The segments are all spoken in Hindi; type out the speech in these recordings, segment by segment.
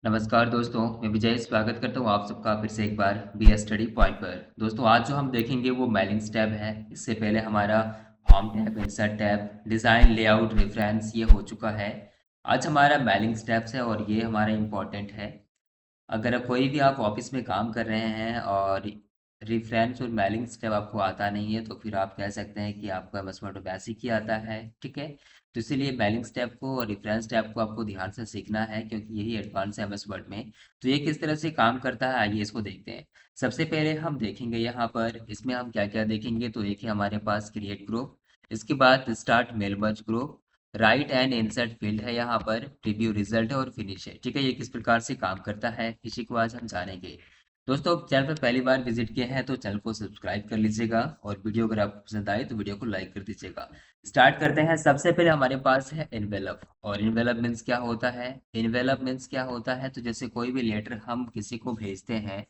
नमस्कार दोस्तों, मैं विजय स्वागत करता हूँ आप सबका फिर से एक बार बी स्टडी पॉइंट पर। दोस्तों आज जो हम देखेंगे वो मेलिंग्स टैब है। इससे पहले हमारा home tab, insert tab, design, layout, reference ये हो चुका है। आज हमारा मेलिंग्स टैब्स है और ये हमारा इम्पोर्टेंट है। अगर कोई भी आप ऑफिस में काम कर रहे हैं और रेफरेंस और मेलिंग्स जब आपको आता नहीं है तो फिर आप कह सकते हैं कि आपका एमएस वर्ड बेसिक ही आता है। ठीक है, तो इसीलिए मेलिंग्स टैब को और रेफरेंस टैब को आपको ध्यान से सीखना है क्योंकि यही एडवांस है एमएस वर्ड में। तो ये किस तरह से काम करता है आइए इसको देखते हैं। सबसे पहले हम देखेंगे यहाँ पर इसमें हम क्या क्या देखेंगे। तो एक है हमारे पास क्रिएट ग्रुप, इसके बाद start mail merge group, right and insert field है, यहाँ पर प्रीव्यू रिजल्ट है और फिनिश है। ठीक है, ये किस प्रकार से काम करता है इसी को आज हम जानेंगे। दोस्तों चैनल पर पहली बार विजिट किया है तो चैनल को सब्सक्राइब कर लीजिएगा और वीडियो अगर आपको पसंद आए तो वीडियो को लाइक कर दीजिएगा। स्टार्ट करते हैं। सबसे पहले हमारे पास है इन्वेलप। और इन्वेलप मीन्स क्या होता है? इन्वेलप मीन्स क्या होता है, तो जैसे कोई भी लेटर हम किसी को भेजते हैं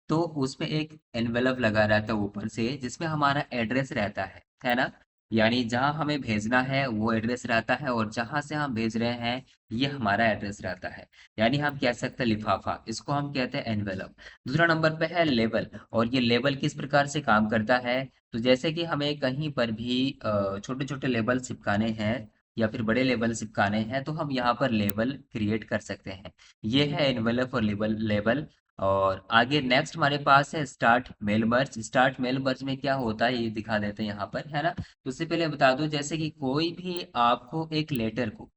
तो उसमें एक एनवेलप लगा रहता है ऊपर से जिसमें हमारा एड्रेस रहता है ना। यानी जहां हमें भेजना है वो एड्रेस रहता है और जहां से हम भेज रहे हैं ये हमारा एड्रेस रहता है। यानी हम कह सकते हैं लिफाफा, इसको हम कहते हैं एनवेलप। दूसरा नंबर पे है लेबल। और ये लेबल किस प्रकार से काम करता है, तो जैसे कि हमें कहीं पर भी छोटे छोटे लेबल चिपकाने हैं या फिर बड़े लेबल चिपकाने हैं तो हम यहाँ पर लेबल क्रिएट कर सकते हैं। ये है एनवेलप और लेबल। और आगे नेक्स्ट हमारे पास है start mail merge. Start mail merge में क्या होता है ये दिखा देते हैं यहाँ पर, है ना। तो उससे पहले बता दूं, जैसे कि कोई भी आपको एक लेटर को,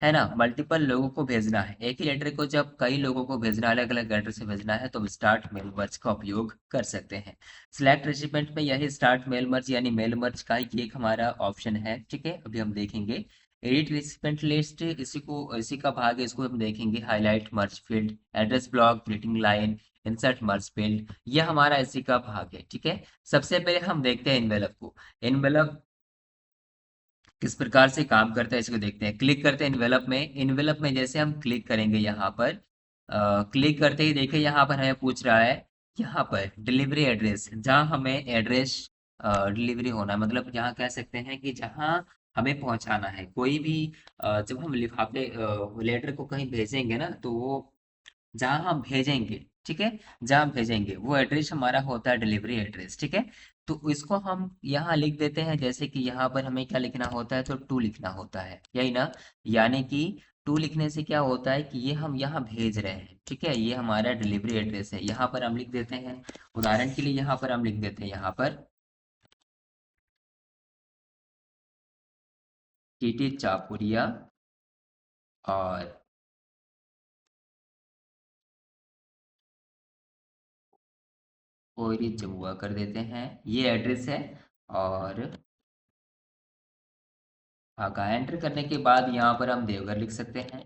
है ना, मल्टीपल लोगों को भेजना है। एक ही लेटर को जब कई लोगों को भेजना है, अलग अलग एड्रेस से भेजना है, तो हम स्टार्ट मेल मर्ज का उपयोग कर सकते हैं। सिलेक्ट रेसिपिएंट में यही स्टार्ट मेल मर्ज यानी मेल मर्ज का ही एक हमारा ऑप्शन है। ठीक है, अभी हम देखेंगे। एडिट रेसिपिएंट लिस्ट, इसी का भाग है, इसको हम देखेंगे। हाईलाइट मर्ज field, address block, greeting line, insert मर्ज फील्ड, ये हमारा इसी का भाग है। ठीक है, सबसे पहले हम देखते हैं इन्वेलप को। इन्वेलप किस प्रकार से काम करता है इसको देखते हैं। क्लिक करते हैं इन्वेलप में। इन्वेलप में जैसे हम क्लिक करेंगे यहाँ पर, क्लिक करते ही देखिए यहाँ पर हमें पूछ रहा है यहाँ पर डिलीवरी एड्रेस, जहाँ हमें एड्रेस डिलीवरी होना है। मतलब यहाँ कह सकते हैं कि जहाँ हमें पहुंचाना है कोई भी। जब हम लिफाफे लेटर को कहीं भेजेंगे ना तो वो जहाँ हम भेजेंगे, ठीक है, जहाँ भेजेंगे वो एड्रेस हमारा होता है डिलीवरी एड्रेस। ठीक है, तो इसको हम यहाँ लिख देते हैं। जैसे कि यहाँ पर हमें क्या लिखना होता है, तो टू लिखना होता है, यही ना। यानी कि टू लिखने से क्या होता है कि ये हम यहाँ भेज रहे हैं। ठीक है, ये हमारा डिलीवरी एड्रेस है, यहाँ पर हम लिख देते हैं। उदाहरण के लिए यहाँ पर हम लिख देते हैं, यहाँ पर टीटी चापुरिया और कोयरी जमुआ कर देते हैं, ये एड्रेस है। और आगा एंटर करने के बाद यहाँ पर हम देवघर लिख सकते हैं,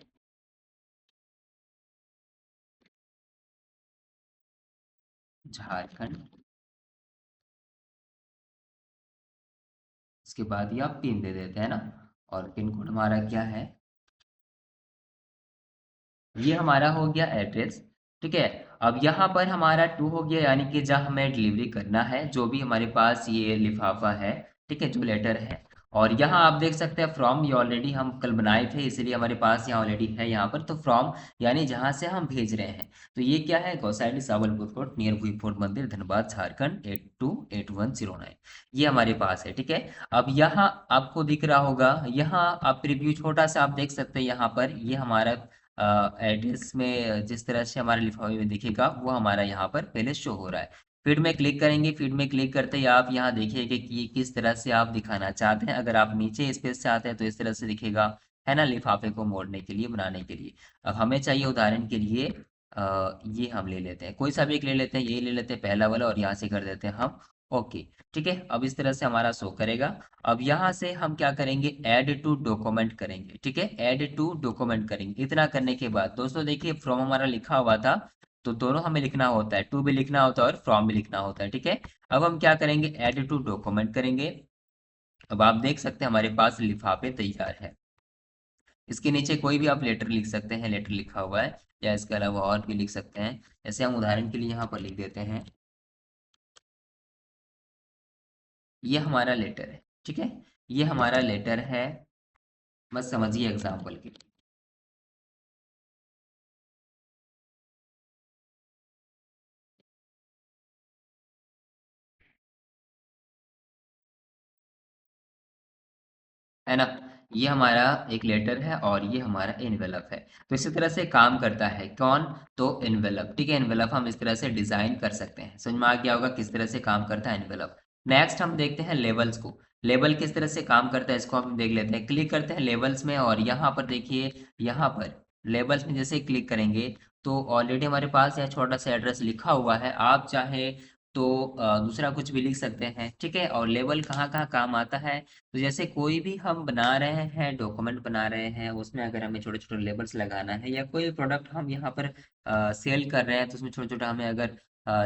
झारखंड। इसके बाद ये आप पिन दे देते हैं ना। और पिन कोड हमारा क्या है, ये हमारा हो गया एड्रेस। ठीक है, अब यहाँ पर हमारा टू हो गया, यानी कि जहाँ हमें डिलीवरी करना है जो भी हमारे पास ये लिफाफा है, ठीक है, जो लेटर है। और यहाँ आप देख सकते हैं फ्रॉम, ये ऑलरेडी हम कल बनाए थे इसलिए हमारे पास यहाँ ऑलरेडी है। यहाँ पर तो फ्रॉम यानी जहाँ से हम भेज रहे हैं। तो ये क्या है, गौसाइडी सावलपुर कोट नियर भुई फोर्ट मंदिर धनबाद झारखंड 828109, ये हमारे पास है। ठीक है, अब यहाँ आपको दिख रहा होगा, यहाँ आप प्रीव्यू छोटा सा आप देख सकते हैं। यहाँ पर ये हमारा एड्रेस में जिस तरह से हमारे लिफाफे में दिखेगा वो हमारा यहाँ पर पहले शो हो रहा है। फीड में क्लिक करेंगे, फीड में क्लिक करते ही आप यहाँ देखिएगा कि ये किस तरह से आप दिखाना चाहते हैं। अगर आप नीचे स्पेस चाहते हैं तो इस तरह से दिखेगा, है ना, लिफाफे को मोड़ने के लिए, बनाने के लिए। अब हमें चाहिए उदाहरण के लिए ये हम ले लेते हैं, कोई सा भी एक ले लेते हैं, ये ले लेते हैं पहला वाला और यहाँ से कर देते हैं हम ओके। ठीक है, अब इस तरह से हमारा शो करेगा। अब यहाँ से हम क्या करेंगे, ऐड टू डॉक्यूमेंट करेंगे। ठीक है, ऐड टू डॉक्यूमेंट करेंगे। इतना करने के बाद दोस्तों देखिए फ्रॉम हमारा लिखा हुआ था, तो दोनों हमें लिखना होता है, टू भी लिखना होता है और फ्रॉम भी लिखना होता है। ठीक है, अब हम क्या करेंगे, ऐड टू डॉक्यूमेंट करेंगे। अब आप देख सकते हैं हमारे पास लिफाफे तैयार है। इसके नीचे कोई भी आप लेटर लिख सकते हैं, लेटर लिखा हुआ है, या इसके अलावा और भी लिख सकते हैं। जैसे हम उदाहरण के लिए यहाँ पर लिख देते हैं, ये हमारा लेटर है। ठीक है, ये हमारा लेटर है, बस समझिए एग्जाम्पल के लिए। है ना। ये हमारा एक लेटर है और ये हमारा एनवेलप है। तो इसी तरह से काम करता है कौन, तो एनवेलप। ठीक है, एनवेलप हम इस तरह से डिजाइन कर सकते हैं। समझ में आ गया होगा किस तरह से काम करता है एनवेलप। नेक्स्ट हम देखते हैं लेबल्स को। लेबल किस तरह से काम करता है इसको हम देख लेते हैं। क्लिक करते हैं लेबल्स में और यहाँ पर देखिए, यहाँ पर लेबल्स में जैसे क्लिक करेंगे तो ऑलरेडी हमारे पास यह छोटा सा एड्रेस लिखा हुआ है। आप चाहे तो दूसरा कुछ भी लिख सकते हैं। ठीक है, और लेबल कहाँ कहाँ काम आता है, तो जैसे कोई भी हम बना रहे हैं, डॉक्यूमेंट बना रहे हैं, उसमें अगर हमें छोटे छोटे लेबल्स लगाना है या कोई प्रोडक्ट हम यहाँ पर सेल कर रहे हैं तो उसमें छोटे छोटे हमें अगर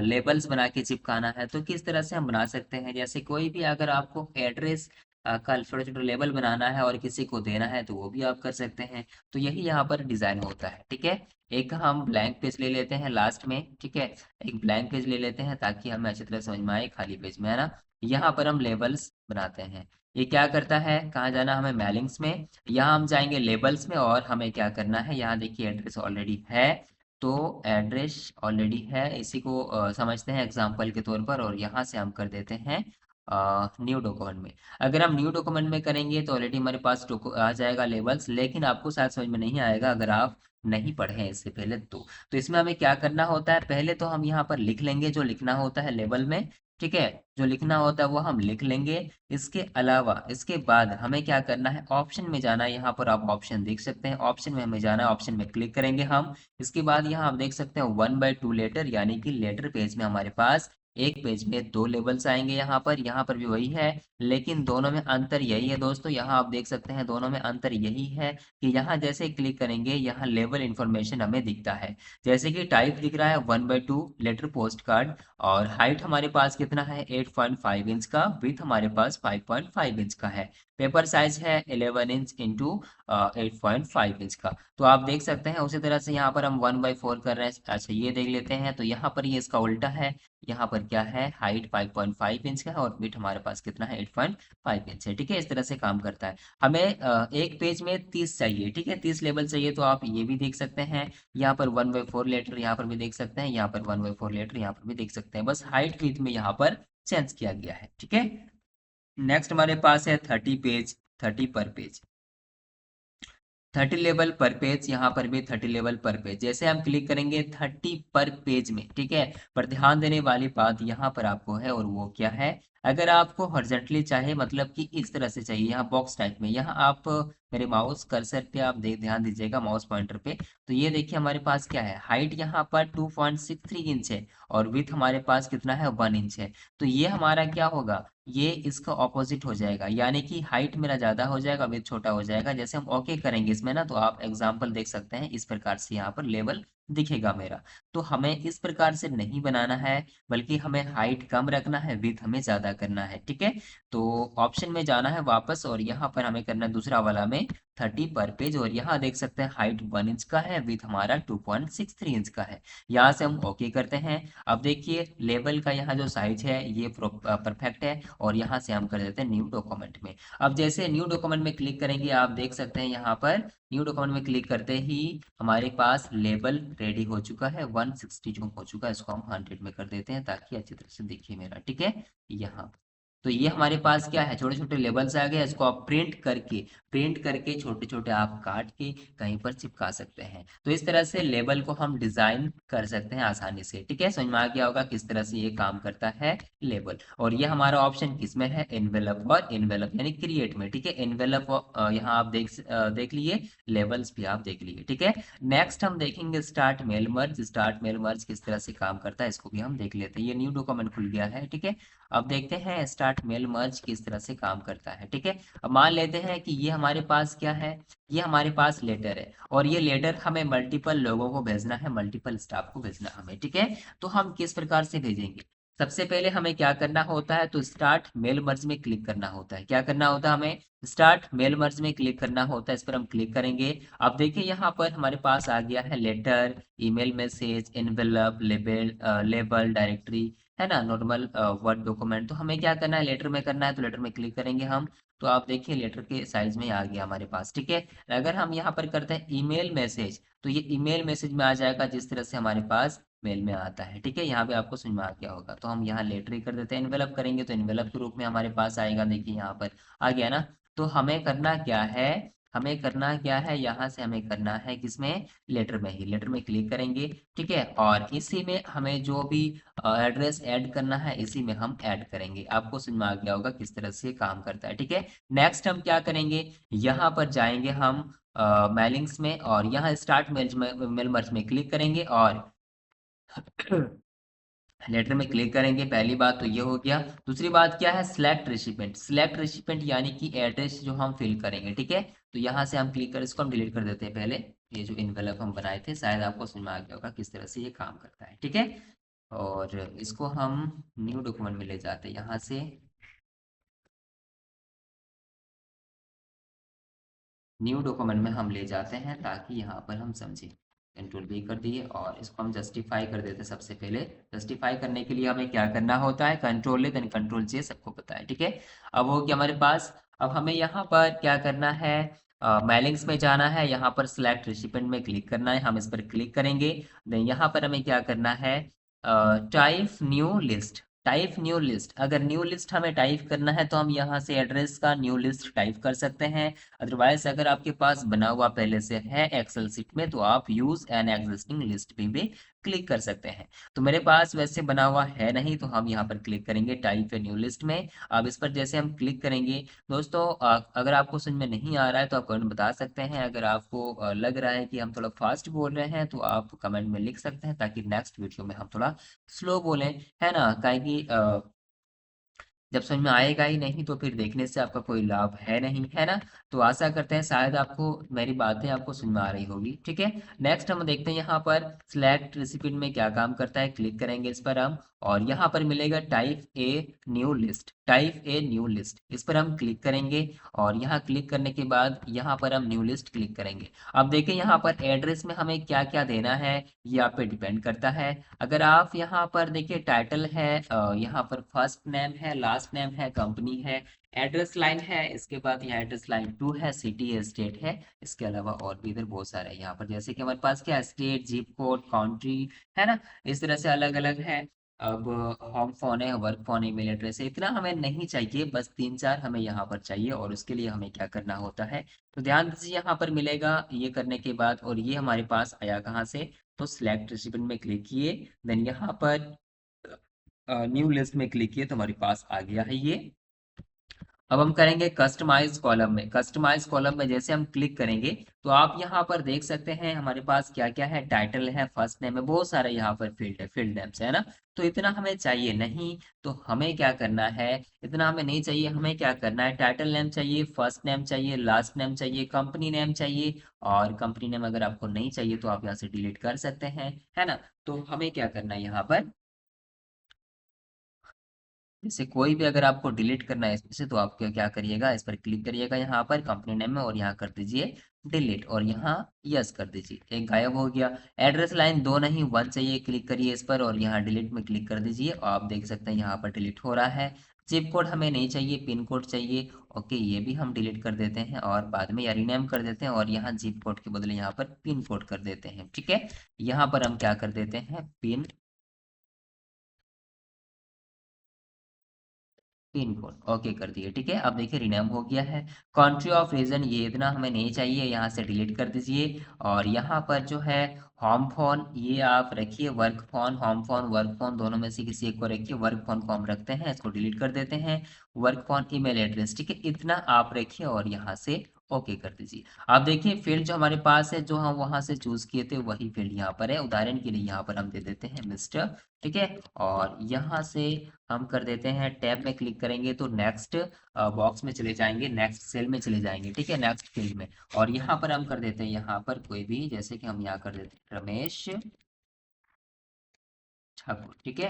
लेबल्स बना के चिपकाना है तो किस तरह से हम बना सकते हैं। जैसे कोई भी अगर आपको एड्रेस का छोटे छोटे लेबल बनाना है और किसी को देना है तो वो भी आप कर सकते हैं। तो यही यहाँ पर डिजाइन होता है। ठीक है, एक हम ब्लैंक पेज ले लेते हैं लास्ट में। ठीक है, एक ब्लैंक पेज ले लेते हैं ताकि हमें अच्छी तरह समझ में आए खाली पेज में, है ना। यहाँ पर हम लेबल्स बनाते हैं। ये क्या करता है, कहाँ जाना हमें, मेलिंग्स में। यहाँ हम जाएंगे लेबल्स में और हमें क्या करना है, यहाँ देखिए एड्रेस ऑलरेडी है। तो एड्रेस ऑलरेडी है, इसी को समझते हैं एग्जाम्पल के तौर पर, और यहाँ से हम कर देते हैं न्यू डॉक्यूमेंट में। अगर हम न्यू डॉक्यूमेंट में करेंगे तो ऑलरेडी हमारे पास आ जाएगा लेबल्स, लेकिन आपको शायद समझ में नहीं आएगा अगर आप नहीं पढ़े हैं इससे पहले तो इसमें हमें क्या करना होता है, पहले तो हम यहाँ पर लिख लेंगे जो लिखना होता है लेबल में। ठीक है, जो लिखना होता है वो हम लिख लेंगे। इसके अलावा इसके बाद हमें क्या करना है, ऑप्शन में जाना है। यहाँ पर आप ऑप्शन देख सकते हैं, ऑप्शन में हमें जाना है, ऑप्शन में क्लिक करेंगे हम। इसके बाद यहाँ आप देख सकते हैं 1/2 लेटर, यानी कि लेटर पेज में हमारे पास एक पेज में दो लेबल्स आएंगे। यहाँ पर भी वही है, लेकिन दोनों में अंतर यही है दोस्तों, यहाँ आप देख सकते हैं दोनों में अंतर यही है कि यहाँ जैसे क्लिक करेंगे यहाँ लेबल इंफॉर्मेशन हमें दिखता है। जैसे कि टाइप दिख रहा है 1/2 लेटर पोस्ट कार्ड, और हाइट हमारे पास कितना है 8.5 इंच का, विड्थ हमारे पास 5.5 इंच का है। पेपर साइज है 11 इंच इंटू 8.5 इंच का। तो आप देख सकते हैं उसी तरह से यहाँ पर हम 1/4 कर रहे हैं। अच्छा ये देख लेते हैं, तो यहाँ पर ये इसका उल्टा है। यहाँ पर क्या है, हाइट 5.5 इंच का है और विड्थ हमारे पास कितना है 8.5 इंच है। ठीक है, इस तरह से काम करता है। हमें एक पेज में 30 चाहिए। ठीक है, 30 लेबल चाहिए, तो आप ये भी देख सकते हैं। यहाँ पर 1/4 लेटर यहाँ पर भी देख सकते हैं, यहाँ पर 1/4 लेटर यहाँ पर भी देख सकते हैं। बस हाइट विड्थ में यहाँ पर चेंज किया गया है। ठीक है, नेक्स्ट हमारे पास है 30 पेज, 30 पर पेज, 30 लेवल पर पेज। यहाँ पर भी 30 लेवल पर पेज, जैसे हम क्लिक करेंगे 30 पर पेज में। ठीक है, पर ध्यान देने वाली बात यहाँ पर आपको है, और वो क्या है, अगर आपको हॉरिजॉन्टली चाहे, मतलब कि इस तरह से चाहिए, यहाँ बॉक्स टाइप में, यहाँ आप मेरे माउस कर्सर पे आप ध्यान दीजिएगा, माउस पॉइंटर पे। तो ये देखिए हमारे पास क्या है, हाइट यहाँ पर 2.63 इंच है और विथ हमारे पास कितना है 1 इंच है। तो ये हमारा क्या होगा, ये इसका ऑपोजिट हो जाएगा, यानी कि हाइट मेरा ज्यादा हो जाएगा, विथ छोटा हो जाएगा। जैसे हम ओके करेंगे इसमें ना, तो आप एग्जांपल देख सकते हैं, इस प्रकार से यहाँ पर लेवल दिखेगा मेरा। तो हमें इस प्रकार से नहीं बनाना है, बल्कि हमें हाइट कम रखना है, विथ हमें ज्यादा करना है। ठीक है, तो ऑप्शन में जाना है वापस, और यहाँ पर हमें करना है दूसरा वाला में 30 पर पेज, और यहाँ देख सकते हैं हाइट 1 इंच का है, विथ हमारा 2.63 इंच का है। यहाँ से हम ओके करते हैं। अब देखिए लेबल का यहाँ जो साइज है ये परफेक्ट है, और यहाँ से हम कर देते हैं न्यू डॉक्यूमेंट में। अब जैसे न्यू डॉक्यूमेंट में क्लिक करेंगे, आप देख सकते हैं यहाँ पर न्यू डॉक्यूमेंट में क्लिक करते ही हमारे पास लेबल रेडी हो चुका है। 160 जो हो चुका है, इसको हम 100 में कर देते हैं ताकि अच्छी तरह से दिखे मेरा। ठीक है, यहाँ तो ये हमारे पास क्या है, छोटे छोटे लेबल्स आ गए। इसको आप प्रिंट करके छोटे छोटे आप काट के कहीं पर चिपका सकते हैं। तो इस तरह से लेबल को हम डिजाइन कर सकते हैं आसानी से। ठीक है, समझ में आ गया होगा किस तरह से ये काम करता है लेबल। और ये हमारा ऑप्शन किसमें है, एनवेलप और एनवेलप यानी क्रिएट में। ठीक है, एनवेलप यहाँ आप देख लिए, लेबल्स भी आप देख लिए। ठीक है, नेक्स्ट हम देखेंगे start mail merge. Start mail merge किस तरह से काम करता है इसको भी हम देख लेते हैं। ये न्यू डॉक्यूमेंट खुल गया है। ठीक है, अब देखते हैं स्टार्ट मेल मर्ज किस तरह से काम करता है। ठीक है, अब मान लेते हैं कि ये हमारे पास क्या है, ये हमारे पास लेटर है, और ये लेटर हमें मल्टीपल लोगों को भेजना है, मल्टीपल स्टाफ को भेजना है हमें। ठीक है, तो हम किस प्रकार से भेजेंगे, सबसे पहले हमें क्या करना होता है, तो स्टार्ट मेल मर्ज में क्लिक करना होता है। क्या करना होता है, हमें स्टार्ट मेल मर्ज में क्लिक करना होता है। इस पर हम क्लिक करेंगे। अब देखिए यहाँ पर हमारे पास आ गया है letter, email message, envelope, label, directory, है ना, नॉर्मल वर्ड डॉक्यूमेंट। तो हमें क्या करना है, लेटर में करना है, तो लेटर में क्लिक करेंगे हम। तो आप देखिए लेटर के साइज में आ गया हमारे पास। ठीक है, अगर हम यहाँ पर करते हैं ईमेल मैसेज, तो ये ईमेल मैसेज में आ जाएगा जिस तरह से हमारे पास मेल में आता है। ठीक है, यहाँ पे आपको समझ में आ गया होगा। तो हम यहाँ लेटर ही कर देते हैं, एनवेलप करेंगे तो एनवेलप के रूप में हमारे पास आएगा। देखिए यहाँ पर आ गया ना। तो हमें करना क्या है, यहाँ से हमें करना है किसमें, लेटर में ही, लेटर में क्लिक करेंगे। ठीक है, और इसी में हमें जो भी एड्रेस ऐड करना है इसी में हम ऐड करेंगे। आपको समझ में आ गया होगा किस तरह से ये काम करता है। ठीक है, नेक्स्ट हम क्या करेंगे, यहाँ पर जाएंगे हम मेलिंग्स में, और यहाँ स्टार्ट मेल मर्ज में क्लिक करेंगे और लेटर में क्लिक करेंगे। पहली बात तो ये हो गया। दूसरी बात क्या है, सिलेक्ट रेसिपिएंट। सिलेक्ट रेसिपिएंट यानी कि एड्रेस जो हम फिल करेंगे। ठीक है, तो यहाँ से हम क्लिक कर, इसको हम डिलीट कर देते हैं पहले। ये जो इन्वेलप हम बनाए थे, शायद आपको समझ में आ गया होगा किस तरह से ये काम करता है। ठीक है, और इसको हम न्यू डॉक्यूमेंट में ले जाते हैं। यहाँ से न्यू डॉक्यूमेंट में हम ले जाते हैं ताकि यहाँ पर हम समझें। कंट्रोल V कर दिए और इसको हम जस्टिफाई कर देते हैं। सबसे पहले जस्टिफाई करने के लिए हमें क्या करना होता है, कंट्रोल ए देन कंट्रोल जे, सबको पता है। ठीक है, अब हो गया हमारे पास। अब हमें यहाँ पर क्या करना है, मेलिंग्स में जाना है, यहाँ पर सिलेक्ट रेसिपिएंट में क्लिक करना है, हम इस पर क्लिक करेंगे। देन यहाँ पर हमें क्या करना है, type new list. Type new list, अगर न्यू लिस्ट हमें टाइप करना है तो हम यहाँ से एड्रेस का न्यू लिस्ट टाइप कर सकते हैं। अदरवाइज अगर आपके पास बना हुआ पहले से है एक्सेल सीट में, तो आप यूज एन एग्जिस्टिंग लिस्ट पे भी क्लिक कर सकते हैं। तो मेरे पास वैसे बना हुआ है नहीं, तो हम यहाँ पर क्लिक करेंगे टाइप ए न्यू लिस्ट में। अब इस पर जैसे हम क्लिक करेंगे, दोस्तों अगर आपको समझ में नहीं आ रहा है तो आप कमेंट बता सकते हैं। अगर आपको लग रहा है कि हम थोड़ा फास्ट बोल रहे हैं तो आप कमेंट में लिख सकते हैं, ताकि नेक्स्ट वीडियो में हम थोड़ा स्लो बोलें, है ना। काहे जब समझ में आएगा ही नहीं तो फिर देखने से आपका कोई लाभ है नहीं, है ना। तो आशा करते हैं शायद आपको मेरी बातें आपको समझ में आ रही होगी। ठीक है, नेक्स्ट हम देखते हैं यहाँ पर सिलेक्ट रेसिपी में क्या काम करता है। क्लिक करेंगे इस पर हम, और यहाँ पर मिलेगा type a new list. Type a new list, इस पर हम क्लिक करेंगे, और यहाँ क्लिक करने के बाद यहाँ पर हम न्यू लिस्ट क्लिक करेंगे। अब देखें यहाँ पर एड्रेस में हमें क्या क्या देना है, ये आप पे डिपेंड करता है। अगर आप यहाँ पर देखिए, टाइटल है, यहाँ पर फर्स्ट नेम है, लास्ट नेम है, कंपनी है, एड्रेस लाइन है, इसके बाद यहाँ एड्रेस लाइन 2 है, सिटी है, स्टेट है। इसके अलावा और भी इधर बहुत सारे हैं यहाँ पर, जैसे कि हमारे पास क्या, स्टेट, जिप कोड, कंट्री, है ना। इस तरह से अलग अलग है। अब होम फोन है, वर्क फोन, ईमेल एड्रेस है, इतना हमें नहीं चाहिए, बस तीन चार हमें यहाँ पर चाहिए। और उसके लिए हमें क्या करना होता है, तो ध्यान दीजिए यहाँ पर मिलेगा ये करने के बाद, और ये हमारे पास आया कहाँ से, तो सिलेक्ट रेसिपिएंट में क्लिक किए, देन यहाँ पर न्यू लिस्ट में क्लिक किए, तो हमारे पास आ गया है ये। अब हम करेंगे कस्टमाइज कॉलम में। कस्टमाइज कॉलम में जैसे हम क्लिक करेंगे, तो आप यहाँ पर देख सकते हैं हमारे पास क्या क्या है, टाइटल है, फर्स्ट नेम है, बहुत सारे यहाँ पर फील्ड है, फील्ड नेम्स है ना। तो इतना हमें चाहिए नहीं, तो हमें क्या करना है, इतना हमें नहीं चाहिए। हमें क्या करना है, टाइटल नेम चाहिए, फर्स्ट नेम चाहिए, लास्ट नेम चाहिए, कंपनी नेम चाहिए। और कंपनी नेम अगर आपको नहीं चाहिए तो आप यहाँ से डिलीट कर सकते हैं, है ना। तो हमें क्या करना है यहाँ पर, जैसे कोई भी अगर आपको डिलीट करना है इसमें से, तो आप क्या क्या करिएगा, इस पर क्लिक करिएगा यहाँ पर कंपनी नेम में, और यहाँ कर दीजिए डिलीट, और यहाँ यस कर दीजिए, एक गायब हो गया। एड्रेस लाइन दो नहीं, वन चाहिए, क्लिक करिए इस पर, और यहाँ डिलीट में क्लिक कर दीजिए, और आप देख सकते हैं यहाँ पर डिलीट हो रहा है। जिप कोड हमें नहीं चाहिए, पिन कोड चाहिए। ओके, ये भी हम डिलीट कर देते हैं, और बाद में या रीनेम कर देते हैं, और यहाँ जिप कोड के बदले यहाँ पर पिन कोड कर देते हैं। ठीक है, यहाँ पर हम क्या कर देते हैं, पिन कोड ओके कर दिए। ठीक है, अब देखिए रिनेम हो गया है। कंट्री ऑफ रीजन ये इतना हमें नहीं चाहिए, यहाँ से डिलीट कर दीजिए। और यहाँ पर जो है होम फोन, ये आप रखिए, work phone, home phone, work phone दोनों में से किसी एक को रखिए। वर्क फोन को हम रखते हैं, इसको डिलीट कर देते हैं। वर्क फोन ईमेल एड्रेस, ठीक है, इतना आप रखिए, और यहाँ से ओके कर दीजिए। आप देखिए फील्ड जो हमारे पास है, जो हम वहां से चूज किए थे वही फील्ड यहाँ पर है। उदाहरण के लिए यहाँ पर हम दे देते हैं मिस्टर। ठीक है, और यहाँ से हम कर देते हैं, टैब में क्लिक करेंगे तो नेक्स्ट बॉक्स में चले जाएंगे, नेक्स्ट सेल में चले जाएंगे। ठीक है, नेक्स्ट फील्ड में, और यहाँ पर हम कर देते हैं, यहाँ पर कोई भी, जैसे कि हम यहाँ कर देते हैं रमेश ठाकुर। ठीक है,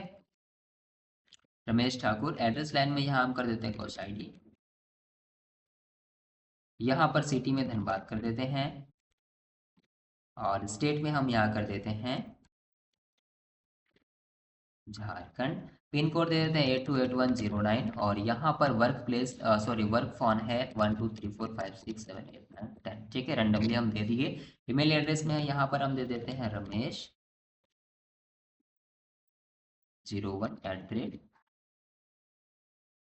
रमेश ठाकुर। एड्रेस लाइन में यहाँ हम कर देते हैं कोसाइडी, यहाँ पर सिटी में धनबाद कर देते हैं, और स्टेट में हम यहाँ कर देते हैं झारखंड। पिन कोड दे देते हैं 828109, और यहाँ पर work place, sorry work phone है 123456789110। ठीक है, रैंडमली हम दे दिए। ईमेल एड्रेस में यहाँ पर हम दे देते हैं रमेश01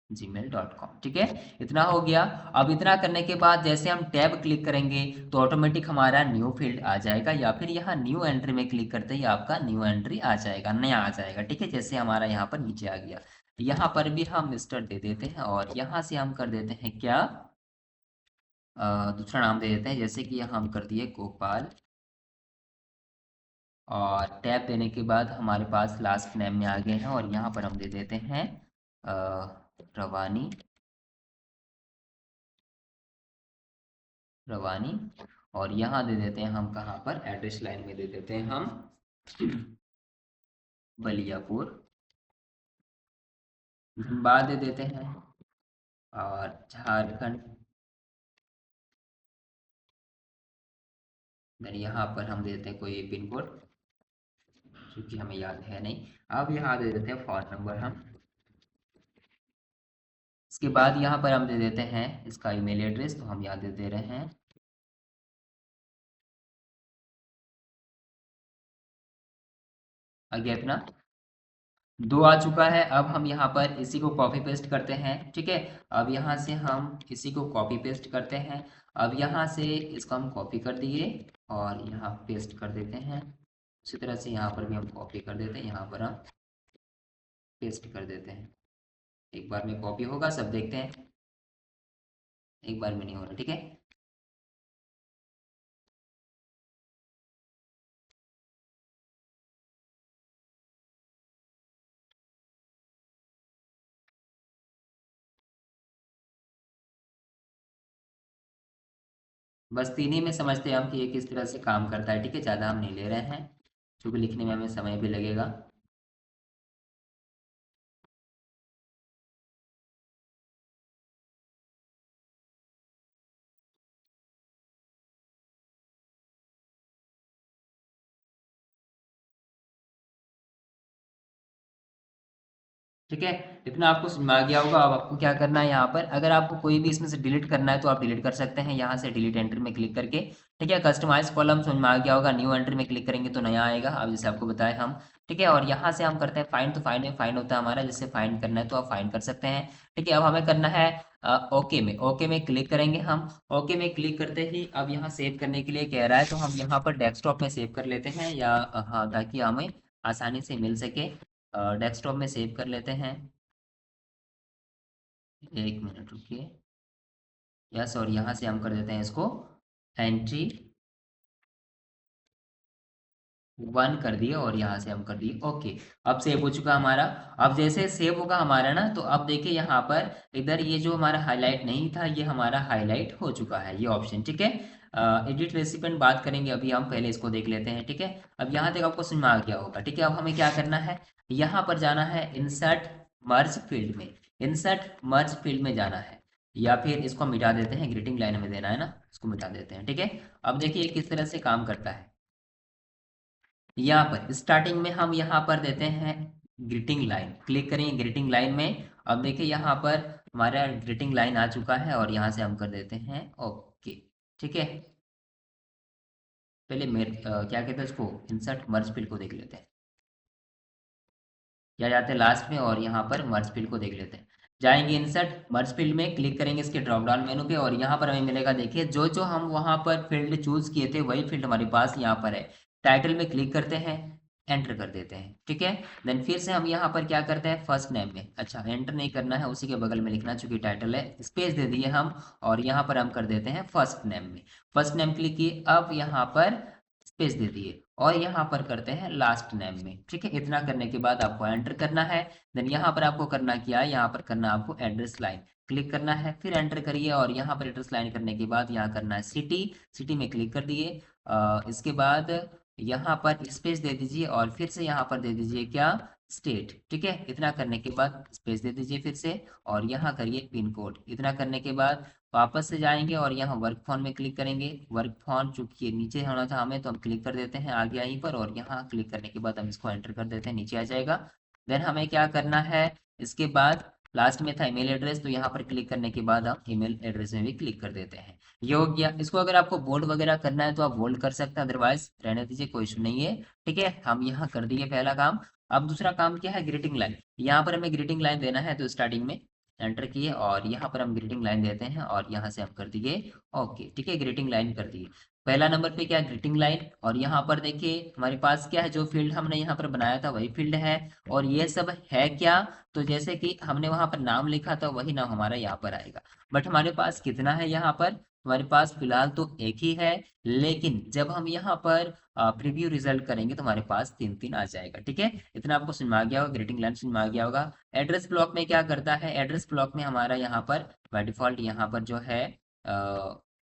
gmail.com। ठीक है, इतना हो गया। अब इतना करने के बाद जैसे हम टैब क्लिक करेंगे तो ऑटोमेटिक हमारा न्यू फील्ड आ जाएगा, या फिर यहाँ न्यू एंट्री में क्लिक करते ही आपका न्यू एंट्री आ जाएगा, नया आ जाएगा। ठीक है, जैसे हमारा यहाँ पर नीचे आ गया। यहाँ पर भी हम मिस्टर दे देते हैं और यहाँ से हम कर देते हैं क्या, दूसरा नाम दे देते हैं, जैसे कि यहाँ हम कर दिए गोपाल। और टैब देने के बाद हमारे पास लास्ट नेम में आ गए हैं, और यहाँ पर हम दे देते हैं रवानी, रवानी। और यहाँ दे देते हैं हम कहाँ पर, एड्रेस लाइन में दे देते हैं हम बलियापुर, धनबाद दे देते हैं, और झारखंड। देन यहाँ पर हम दे देते हैं कोई पिन कोड, क्योंकि हमें याद है नहीं। अब यहाँ दे देते हैं फ़ोन नंबर हम। इसके बाद यहाँ पर हम दे देते हैं इसका ईमेल एड्रेस, तो हम यहाँ दे रहे हैं आगे अपना 2 आ चुका है। अब हम यहाँ पर इसी को कॉपी पेस्ट करते हैं। ठीक है, अब यहाँ से हम इसी को कॉपी पेस्ट करते हैं। अब यहाँ से इसको हम कॉपी कर दिए और यहाँ पेस्ट कर देते हैं। उसी तरह से यहाँ पर भी हम कॉपी कर देते हैं, यहाँ पर हम पेस्ट कर देते हैं। एक बार में कॉपी होगा, सब देखते हैं। एक बार में नहीं हो रहा। ठीक है, बस 3 ही में समझते हैं हम कि ये किस तरह से काम करता है। ठीक है, ज़्यादा हम नहीं ले रहे हैं, क्योंकि लिखने में हमें समय भी लगेगा। ठीक है, इतना आपको समझ में आ गया होगा। अब आपको क्या करना है, यहाँ पर अगर आपको कोई भी इसमें से डिलीट करना है तो आप डिलीट कर सकते हैं, यहाँ से डिलीट एंट्री में क्लिक करके। ठीक है, कस्टमाइज कॉलम समझ में आ गया होगा। न्यू एंट्री में क्लिक करेंगे तो नया आएगा, अब जैसे आपको बताया हम। ठीक है, और यहाँ से हम करते हैं फाइंड, तो फाइंड में फाइंड होता है हमारा, जिससे फाइंड करना है तो आप फाइंड कर सकते हैं। ठीक है, अब हमें करना है ओके में, ओके में क्लिक करेंगे हम। ओके में क्लिक करते ही अब यहाँ सेव करने के लिए कह रहा है, तो हम यहाँ पर डेस्कटॉप में सेव कर लेते हैं, या हाँ, ताकि हमें आसानी से मिल सके। डेस्कटॉप में सेव कर लेते हैं। 1 मिनट रुकिए। यस, और यहाँ से हम कर देते हैं इसको एंट्री 1 कर दिए, और यहाँ से हम कर दिए ओके। अब सेव हो चुका हमारा। अब जैसे सेव होगा हमारा ना, तो अब देखिए यहाँ पर इधर ये जो हमारा हाईलाइट नहीं था, ये हमारा हाईलाइट हो चुका है, ये ऑप्शन। ठीक है, एडिट रेसिपेंट बात करेंगे अभी हम, पहले इसको देख लेते हैं। ठीक है, अब यहाँ तक आपको समझ में आ गया होगा। ठीक है, अब हमें क्या करना है, यहाँ पर जाना है इंसर्ट मर्ज फील्ड में, इंसर्ट मर्ज फील्ड में जाना है, या फिर इसको मिटा देते हैं, ग्रीटिंग लाइन में देना है ना, इसको मिटा देते हैं। ठीक है, अब देखिए किस तरह से काम करता है। यहाँ पर स्टार्टिंग में हम यहाँ पर देते हैं ग्रीटिंग लाइन, क्लिक करेंगे ग्रीटिंग लाइन में। अब देखिए यहाँ पर हमारा ग्रीटिंग लाइन आ चुका है, और यहाँ से हम कर देते हैं ओके। ठीक है, पहले मेरे क्या कहते हैं इसको, इंसर्ट मर्ज फील्ड को देख लेते हैं। या जाते हैं लास्ट में, और यहाँ पर मर्ज फील्ड को देख लेते हैं। जाएंगे इंसर्ट मर्ज फील्ड में, क्लिक करेंगे इसके ड्रॉप डाउन मेनू पे, और यहाँ पर हमें मिलेगा, देखिए जो जो हम वहाँ पर फील्ड चूज किए थे वही फील्ड हमारे पास यहाँ पर है। टाइटल में क्लिक करते हैं, एंटर कर देते हैं। ठीक है, देन फिर से हम यहाँ पर क्या करते हैं, फर्स्ट नेम में, अच्छा एंटर नहीं करना है, उसी के बगल में लिखना, चूंकि टाइटल है, स्पेस दे दिए हम, और यहाँ पर हम कर देते हैं फर्स्ट नेम में। फर्स्ट नेम क्लिक किए, अब यहाँ पर स्पेस दे दिए, और यहाँ पर करते हैं लास्ट नेम में। ठीक है, इतना करने के बाद आपको एंटर करना है। देन यहाँ पर आपको करना क्या है, यहाँ पर करना आपको एड्रेस लाइन, क्लिक करना है, फिर एंटर करिए, और यहाँ पर एड्रेस लाइन करने के बाद यहाँ करना है सिटी, सिटी में क्लिक कर दिए। इसके बाद यहाँ पर स्पेस दे दीजिए, और फिर से यहाँ पर दे दीजिए क्या, स्टेट। ठीक है, इतना करने के बाद स्पेस दे दीजिए फिर से, और यहाँ करिए पिन कोड। इतना करने के बाद वापस से जाएंगे, और यहाँ वर्क फोन में क्लिक करेंगे। वर्क फोन चूंकि ये नीचे होना था हमें, तो हम क्लिक कर देते हैं आगे यहीं पर, और यहाँ क्लिक करने के बाद हम इसको एंटर कर देते हैं, नीचे आ जाएगा। देन हमें क्या करना है, इसके बाद लास्ट में था ईमेल एड्रेस, तो यहाँ पर क्लिक करने के बाद हम ईमेल एड्रेस में भी क्लिक कर देते हैं। ये हो गया। इसको अगर आपको बोल्ड वगैरह करना है तो आप बोल्ड कर सकते हैं, अदरवाइज रहने दीजिए, कोई इशू नहीं है। ठीक है, हम यहाँ कर दिए पहला काम। अब दूसरा काम क्या है, ग्रीटिंग लाइन। यहाँ पर हमें ग्रीटिंग लाइन देना है, तो स्टार्टिंग में एंटर किए और यहाँ पर हम ग्रीटिंग लाइन देते हैं और यहाँ से हम कर दिए ओके। ठीक है, ग्रीटिंग लाइन कर दिए। पहला नंबर पे क्या, ग्रीटिंग लाइन, और यहाँ पर देखिए हमारे पास क्या है, जो फील्ड हमने यहाँ पर बनाया था वही फील्ड है। और ये सब है क्या, तो जैसे कि हमने वहाँ पर नाम लिखा था वही नाम हमारा यहाँ पर आएगा। बट हमारे पास कितना है, यहाँ पर हमारे पास फिलहाल तो एक ही है, लेकिन जब हम यहाँ पर प्रीव्यू रिजल्ट करेंगे तो हमारे पास तीन तीन आ जाएगा। ठीक है, इतना आपको समझ में आ गया होगा, ग्रीटिंग लाइन समझ में आ गया होगा। एड्रेस ब्लॉक में क्या करता है, एड्रेस ब्लॉक में हमारा यहाँ पर बाय डिफॉल्ट यहाँ पर जो है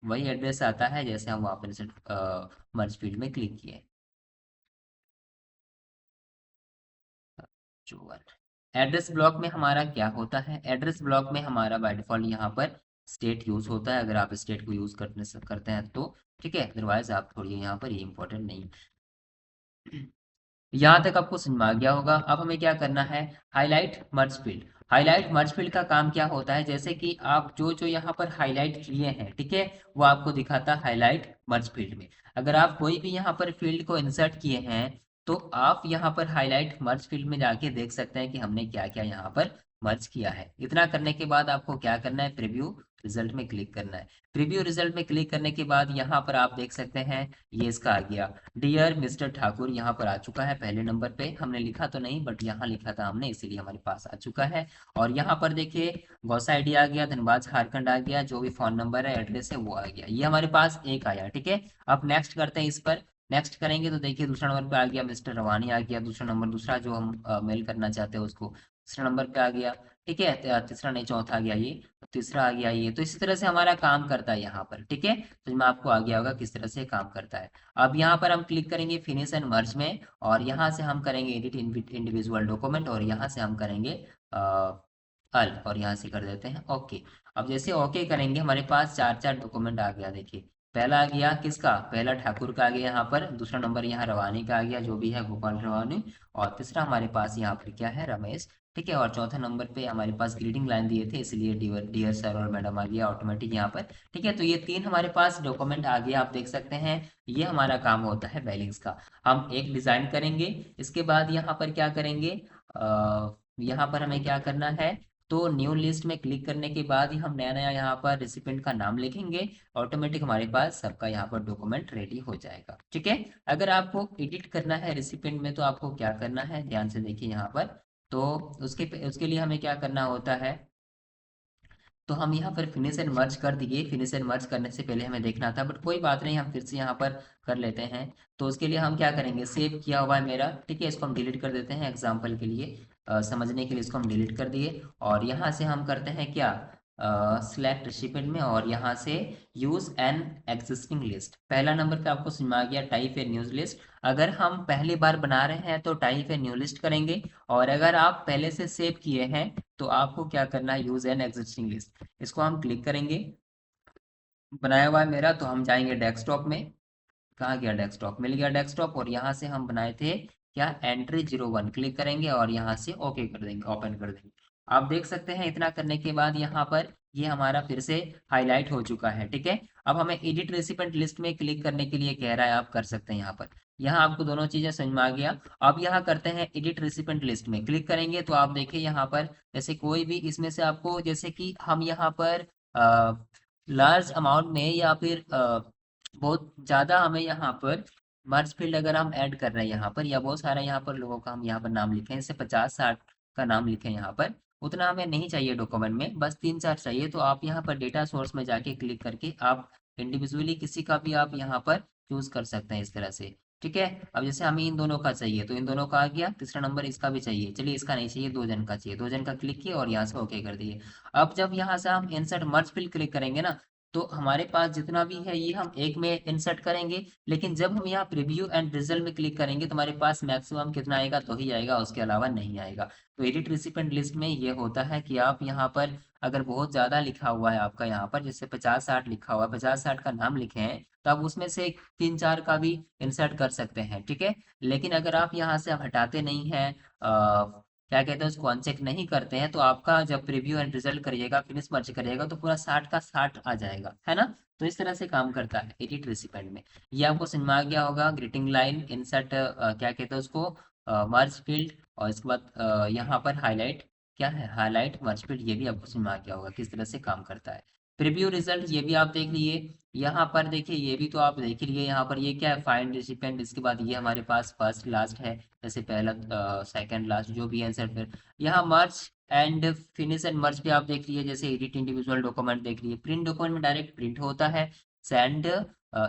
वही एड्रेस आता है जैसे हम वहाँ पर मर्ज फील्ड में क्लिक किए। जो एड्रेस ब्लॉक में हमारा क्या होता है, एड्रेस ब्लॉक में हमारा बाय डिफॉल्ट यहाँ पर स्टेट यूज होता है, अगर आप स्टेट को यूज करने से करते हैं तो। ठीक है, अदरवाइज आप छोड़िए, यहाँ पर ये इंपॉर्टेंट नहीं है। यहाँ तक आपको समझ में आ गया होगा। अब हमें क्या करना है, हाईलाइट मर्ज फील्ड। हाईलाइट मर्ज फील्ड का काम क्या होता है, जैसे कि आप जो जो यहाँ पर हाईलाइट किए हैं, ठीक है, वो आपको दिखाता है हाईलाइट मर्ज फील्ड में। अगर आप कोई भी यहाँ पर फील्ड को इंसर्ट किए हैं तो आप यहाँ पर हाईलाइट मर्ज फील्ड में जाके देख सकते हैं कि हमने क्या क्या यहाँ पर मर्ज किया है। इतना करने के बाद आपको क्या करना है, प्रीव्यू रिजल्ट में क्लिक करना है। प्रीव्यू रिजल्ट में क्लिक करने के बाद यहाँ पर आप देख सकते हैं ये इसका आ गया, डियर मिस्टर ठाकुर यहाँ पर आ चुका है। पहले नंबर पे हमने लिखा तो नहीं बट यहाँ लिखा था हमने, इसीलिए हमारे पास आ चुका है। और यहाँ पर देखिए गौसा आईडी आ गया, धनबाद झारखंड आ गया, जो भी फोन नंबर है एड्रेस है वो आ गया, ये हमारे पास एक आया। ठीक है, अब नेक्स्ट करते हैं इस पर। नेक्स्ट करेंगे तो देखिए दूसरा नंबर पे आ गया मिस्टर रवानी आ गया, दूसरा नंबर, दूसरा जो हम मेल करना चाहते हैं उसको दूसरा नंबर पे आ गया। ठीक है, तीसरा नहीं चौथा आ गया ये, तीसरा आ गया ये। तो इसी तरह से हमारा काम करता है यहाँ पर। ठीक है, तो मैं आपको आ गया होगा किस तरह से काम करता है। अब यहाँ पर हम क्लिक करेंगे फिनिश एंड मर्ज में, और यहाँ से हम करेंगे एडिट इंडिविजुअल डॉक्यूमेंट, और यहाँ से हम करेंगे अल, और यहाँ से कर देते हैं ओके। अब जैसे ओके करेंगे हमारे पास चार चार डॉक्यूमेंट आ गया। देखिए पहला आ गया किसका, पहला ठाकुर का आ गया यहाँ पर, दूसरा नंबर यहाँ रवानी का आ गया, जो भी है गोपाल रवानी, और तीसरा हमारे पास यहाँ पर क्या है, रमेश। ठीक है, और चौथा नंबर पे हमारे पास ग्रीटिंग लाइन दिए थे, इसलिए डियर डियर सर और मैडम आ गया ऑटोमेटिक यहाँ पर। ठीक है, तो ये तीन हमारे पास डॉक्यूमेंट आ गया, आप देख सकते हैं। ये हमारा काम होता है बैलेंस का। हम एक डिजाइन करेंगे, इसके बाद यहाँ पर क्या करेंगे, यहाँ पर हमें क्या करना है, तो न्यू लिस्ट में क्लिक करने के बाद ही हम नया नया यहाँ पर रेसिपिएंट का नाम लिखेंगे, ऑटोमेटिक हमारे पास सबका यहाँ पर डॉक्यूमेंट रेडी हो जाएगा। ठीक है, अगर आपको एडिट करना है रेसिपिएंट में तो आपको क्या करना है, ध्यान से देखिए यहाँ पर। तो उसके उसके लिए हमें क्या करना होता है, तो हम यहाँ पर फिनिश एंड मर्ज कर दिए। फिनिश एंड मर्ज करने से पहले हमें देखना था, बट कोई बात नहीं, हम फिर से यहाँ पर कर लेते हैं। तो उसके लिए हम क्या करेंगे, सेव किया हुआ है मेरा, ठीक है, इसको हम डिलीट कर देते हैं एग्जाम्पल के लिए, समझने के लिए इसको हम डिलीट कर दिए। और यहाँ से हम करते हैं क्या, सिलेक्ट रेसिपिएंट में, और यहाँ से यूज एन एग्जिस्टिंग लिस्ट। पहला नंबर पे आपको समझ में आ गया, टाइप ए न्यूज लिस्ट। अगर हम पहली बार बना रहे हैं तो टाइप ए न्यू लिस्ट करेंगे, और अगर आप पहले से सेव किए हैं तो आपको क्या करना है, यूज एन एग्जिस्टिंग लिस्ट। इसको हम क्लिक करेंगे, बनाया हुआ है मेरा, तो हम जाएंगे डेस्कटॉप में। कहाँ गया डेस्कटॉप, मिल गया डेस्कटॉप, और यहाँ से हम बनाए थे क्या, एंट्री 01, क्लिक करेंगे और यहाँ से ओके कर देंगे, ओपन कर देंगे। आप देख सकते हैं इतना करने के बाद यहाँ पर ये हमारा फिर से हाईलाइट हो चुका है। ठीक है, अब हमें एडिट रेसिपिएंट लिस्ट में क्लिक करने के लिए कह रहा है, आप कर सकते हैं यहाँ पर। यहाँ आपको दोनों चीजें समझ में आ गया। अब यहाँ करते हैं एडिट रेसिपिएंट लिस्ट में क्लिक करेंगे, तो आप देखिए यहाँ पर जैसे कोई भी इसमें से आपको, जैसे कि हम यहाँ पर लार्ज अमाउंट में या फिर बहुत ज़्यादा हमें यहाँ पर मर्ज फील्ड अगर हम ऐड कर रहे हैं यहाँ पर, या बहुत सारा यहाँ पर लोगों का हम यहाँ पर नाम लिखें, जैसे 50-60 का नाम लिखें यहाँ पर, उतना हमें नहीं चाहिए डॉक्यूमेंट में, बस 3-4 चाहिए। तो आप यहाँ पर डेटा सोर्स में जाके क्लिक करके आप इंडिविजुअली किसी का भी आप यहाँ पर चूज कर सकते हैं इस तरह से। ठीक है, अब जैसे हमें इन दोनों का चाहिए तो इन दोनों का आ गया, तीसरा नंबर इसका भी चाहिए, चलिए इसका नहीं चाहिए, दो जन का चाहिए, दो जन का क्लिक किए और यहाँ से ओके कर दिए। अब जब यहाँ से हम इंसर्ट मर्ज फील्ड क्लिक करेंगे ना, तो हमारे पास जितना भी है ये हम एक में इंसर्ट करेंगे, लेकिन जब हम यहाँ प्रीव्यू एंड रिजल्ट में क्लिक करेंगे तो हमारे पास मैक्सिमम कितना आएगा, तो ही आएगा, उसके अलावा नहीं आएगा। तो एडिट रेसिपिएंट लिस्ट में ये होता है कि आप यहाँ पर अगर बहुत ज़्यादा लिखा हुआ है आपका यहाँ पर, जैसे 50-60 लिखा हुआ है, 50-60 का नाम लिखे हैं, तो आप उसमें से 3-4 का भी इंसर्ट कर सकते हैं। ठीक है, लेकिन अगर आप यहाँ से आप हटाते नहीं हैं, क्या कहते हैं उसको, अनचेक नहीं करते हैं, तो आपका जब प्रीव्यू एंड रिजल्ट करिएगा, फिनिश मर्ज करिएगा, तो पूरा 60 का 60 आ जाएगा, है ना। तो इस तरह से काम करता है एडिट रेसिपिएंट में। ये आपको समझ में आ गया होगा, ग्रीटिंग लाइन, इंसर्ट क्या कहते हैं उसको, मर्ज फील्ड, और इसके बाद यहाँ पर हाईलाइट क्या है, हाईलाइट, मर्ज फिट, ये भी आपको समझ में आ गया होगा किस तरह से काम करता है। प्रीव्यू रिजल्ट ये भी आप देख लिए। यहाँ पर देखिए ये भी तो आप देख ही लिए, यहाँ पर ये क्या है, फाइंड रेसिपिएंट, इसके बाद ये हमारे पास फर्स्ट लास्ट है, जैसे पहला सेकंड लास्ट जो भी आंसर। फिर यहाँ मर्ज एंड फिनिश एंड मर्ज भी आप देख लिए, जैसे एडिट इंडिविजुअल डॉक्यूमेंट देख लिए, प्रिंट डॉक्यूमेंट में डायरेक्ट प्रिंट होता है, सेंड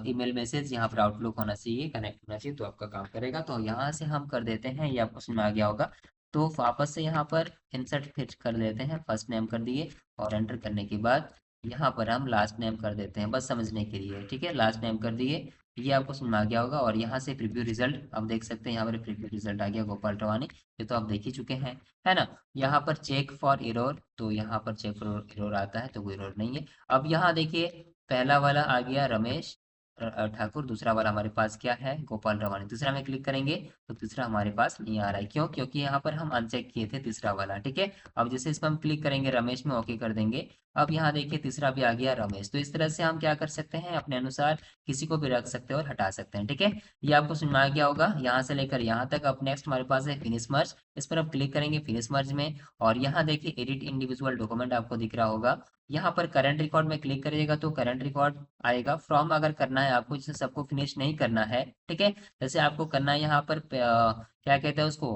ईमेल मैसेज, यहाँ पर आउटलुक होना चाहिए, कनेक्ट होना चाहिए, तो आपका काम करेगा। तो यहाँ से हम कर देते हैं, ये आपको समझ में आ गया होगा। तो वापस से यहाँ पर इंसर्ट फिट कर देते हैं, फर्स्ट नेम कर दिए और एंटर करने के बाद यहाँ पर हम लास्ट नेम कर देते हैं, बस समझने के लिए, ठीक है, लास्ट नेम कर दिए। ये आपको समझ में आ गया होगा। और यहाँ से प्रीव्यू रिजल्ट आप देख सकते हैं, यहाँ पर प्रीव्यू रिजल्ट आ गया गोपाल रवानी, ये तो आप देख ही चुके हैं, है ना। यहाँ पर चेक फॉर एरर, तो यहाँ पर चेक फॉर एरर आता है, तो कोई एरर नहीं है। अब यहाँ देखिए पहला वाला आ गया रमेश ठाकुर, दूसरा वाला हमारे पास क्या है, गोपाल रवानी। तीसरा में क्लिक करेंगे तो तीसरा हमारे पास नहीं आ रहा है, क्यों, क्योंकि यहाँ पर हम अनचेक किए थे तीसरा वाला, ठीक है। अब जैसे इस पर हम क्लिक करेंगे, रमेश में ओके कर देंगे, अब यहाँ देखिए तीसरा भी आ गया रमेश। तो इस तरह से हम क्या कर सकते हैं, अपने अनुसार किसी को भी रख सकते हैं और हटा सकते हैं, ठीक है। ये आपको समझ में आ गया होगा यहाँ से लेकर यहाँ तक। अब नेक्स्ट हमारे पास है फिनिश मर्ज, इस पर आप क्लिक करेंगे फिनिश मर्ज में, और यहाँ देखिए एडिट इंडिविजुअल डॉक्यूमेंट आपको दिख रहा होगा। यहाँ पर करंट रिकॉर्ड में क्लिक करिएगा तो करंट रिकॉर्ड आएगा। फ्रॉम अगर करना है आपको, जैसे सबको फिनिश नहीं करना है, ठीक है, जैसे आपको करना है यहाँ पर क्या कहते हैं उसको,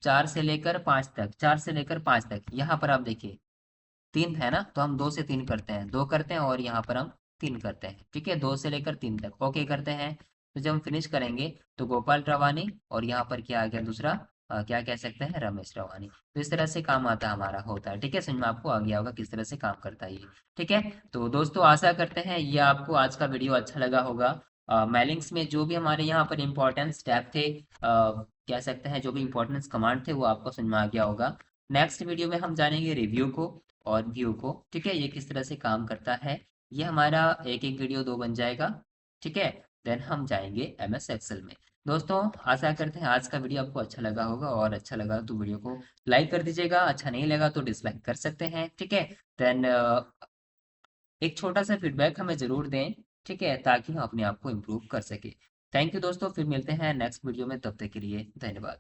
4 से लेकर 5 तक, 4 से लेकर 5 तक, यहाँ पर आप देखिए 3 है ना, तो हम 2 से 3 करते हैं, 2 करते हैं और यहाँ पर हम 3 करते हैं, ठीक है, 2 से लेकर 3 तक ओके करते हैं। तो जब हम फिनिश करेंगे तो गोपाल रवानी, और यहाँ पर क्या आ गया दूसरा, क्या कह सकते हैं, रमेश रवानी। तो इस तरह से काम आता हमारा होता है, ठीक है, समझ में आपको आ गया होगा किस तरह से काम करता है ये, ठीक है। तो दोस्तों आशा करते हैं ये आपको आज का वीडियो अच्छा लगा होगा। मेलिंग्स में जो भी हमारे यहाँ पर इम्पोर्टेंट स्टेप थे, कह सकते हैं जो भी इम्पोर्टेंट कमांड थे, वो आपको समझ में आ गया होगा। नेक्स्ट वीडियो में हम जानेंगे रिव्यू को और व्यू को, ठीक है, ये किस तरह से काम करता है। ये हमारा एक एक वीडियो 2 बन जाएगा, ठीक है। देन हम जाएंगे MS एक्सेल में। दोस्तों आशा करते हैं आज का वीडियो आपको अच्छा लगा होगा, और अच्छा लगा तो वीडियो को लाइक कर दीजिएगा, अच्छा नहीं लगा तो डिसलाइक कर सकते हैं, ठीक है। देन एक छोटा सा फीडबैक हमें ज़रूर दें, ठीक है, ताकि हम अपने आप को इम्प्रूव कर सके। थैंक यू दोस्तों, फिर मिलते हैं नेक्स्ट वीडियो में, तब तक के लिए धन्यवाद।